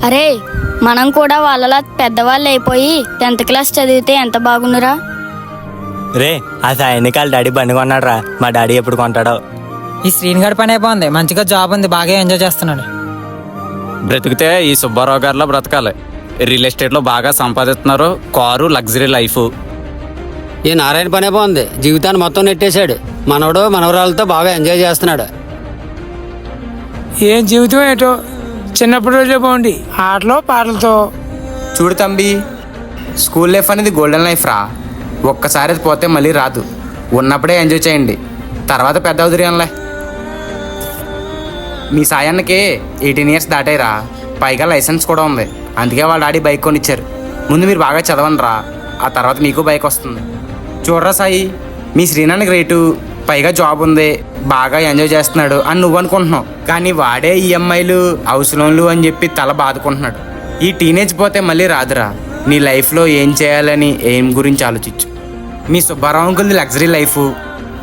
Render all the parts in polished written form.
అరే, మనం కూడా వాళ్ళలా పెద్దవాళ్ళు అయిపోయి 10th క్లాస్ చదివితే ఎంత బాగున్నురా. రే, ఆ సైనికాల డాడీ బండి కొన్నాడు రా. మా డాడీ ఎప్పుడు కొంటాడో. ఈ శ్రీనిగడ్ పని అయిపోయింది, మంచిగా జాబ్ ఉంది, బాగా ఎంజాయ్ చేస్తున్నాడు. బ్రతికితే ఈ సుబ్బారావు గారిలో బ్రతకాలి. రియల్ ఎస్టేట్లో బాగా సంపాదిస్తున్నారు, కారు, లగ్జరీ లైఫ్. ఈ నారాయణ పనే బాగుంది, జీవితాన్ని మొత్తం నెట్టేశాడు. మనవడు మనవరాలతో బాగా ఎంజాయ్ చేస్తున్నాడు. ఏం జీవితం ఏటో, చిన్నప్పటి రోజే బాగుండి ఆటలో పాటలతో. చూడు తంబి, స్కూల్ లైఫ్ అనేది గోల్డెన్ లైఫ్ రా. ఒక్కసారి అది పోతే మళ్ళీ రాదు. ఉన్నప్పుడే ఎంజాయ్ చేయండి, తర్వాత పెద్ద అవుతురియంలే. మీ సాయానికి 18 years దాటాయిరా, పైగా లైసెన్స్ కూడా ఉంది. అందుకే వాళ్ళ డాడీ బైక్ కొనిచ్చారు. ముందు మీరు బాగా చదవండి రా, ఆ తర్వాత మీకు బైక్ వస్తుంది. చూడరా సాయి, మీ శ్రీనాన్నకి రేటు, పైగా జాబ్ ఉంది, బాగా ఎంజాయ్ చేస్తున్నాడు అని నువ్వు అనుకుంటున్నావు. కానీ వాడే ఈఎంఐలు, హౌస్ లోన్లు అని చెప్పి తల బాదుకుంటున్నాడు. ఈ టీనేజ్ పోతే మళ్ళీ రాదురా. నీ లైఫ్లో ఏం చేయాలని ఏం గురించి ఆలోచించు. మీ సుబ్బారావు అంకుల్ది లగ్జరీ లైఫ్,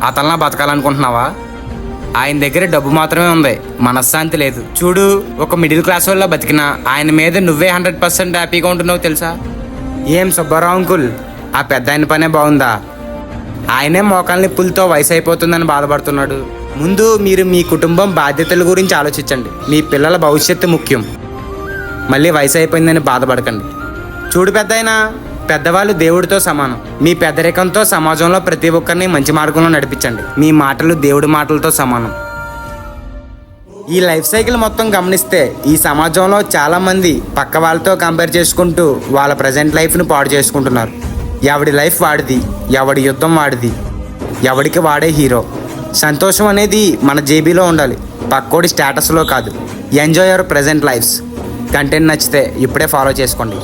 అతనిలా బతకాలనుకుంటున్నావా? ఆయన దగ్గర డబ్బు మాత్రమే ఉంది, మనశ్శాంతి లేదు. చూడు, ఒక మిడిల్ క్లాస్ వల్ల బతికినా ఆయన మీద నువ్వే 100% హ్యాపీగా ఉంటున్నావు తెలుసా? ఏం సుబ్బారావు అంకుల్, ఆ పెద్ద ఆయన పనే బాగుందా? ఆయనే మోకాళ్ళ నిప్పులతో వయసు అయిపోతుందని బాధపడుతున్నాడు. ముందు మీరు మీ కుటుంబం బాధ్యతల గురించి ఆలోచించండి. మీ పిల్లల భవిష్యత్తు ముఖ్యం. మళ్ళీ వయసు అయిపోయిందని బాధపడకండి. చూడు పెద్దాయనా, పెద్దవాళ్ళు దేవుడితో సమానం. మీ పెద్దరికంతో సమాజంలో ప్రతి ఒక్కరిని మంచి మార్గంలో నడిపించండి. మీ మాటలు దేవుడి మాటలతో సమానం. ఈ లైఫ్ సైకిల్ మొత్తం గమనిస్తే ఈ సమాజంలో చాలామంది పక్క వాళ్ళతో కంపేర్ చేసుకుంటూ వాళ్ళ ప్రజెంట్ లైఫ్ను పాడు చేసుకుంటున్నారు. ఎవడి లైఫ్ వాడిది, ఎవడి యుద్ధం వాడిది, ఎవడికి వాడే హీరో. సంతోషం అనేది మన జేబీలో ఉండాలి, పక్కోడి స్టేటస్లో కాదు. Enjoy your present lifes. Content నచ్చితే ఇప్పుడే ఫాలో చేసుకోండి.